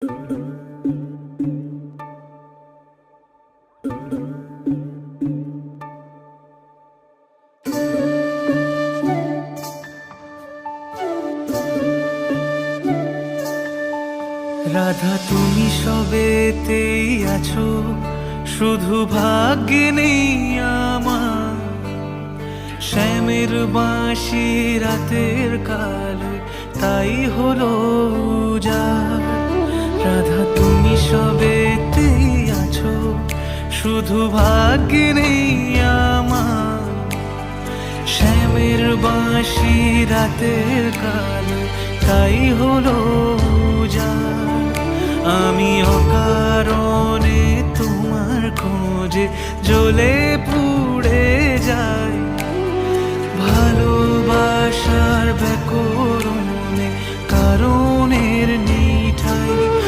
রাধা তুমি সবেতেই আছো, শুধু ভাগ্যে নেই আমার। শ্যামের বাঁশি রাতের কালে তাই হলো উজাড়। রাধা তুমি সবেতেই আছো, শুধু ভাগ্যে নেই আমার। শ্যামের বাঁশি রাতের কালে তাই হলো উজাড়। আমি অকারণে তোমার খোঁজে জ্বলে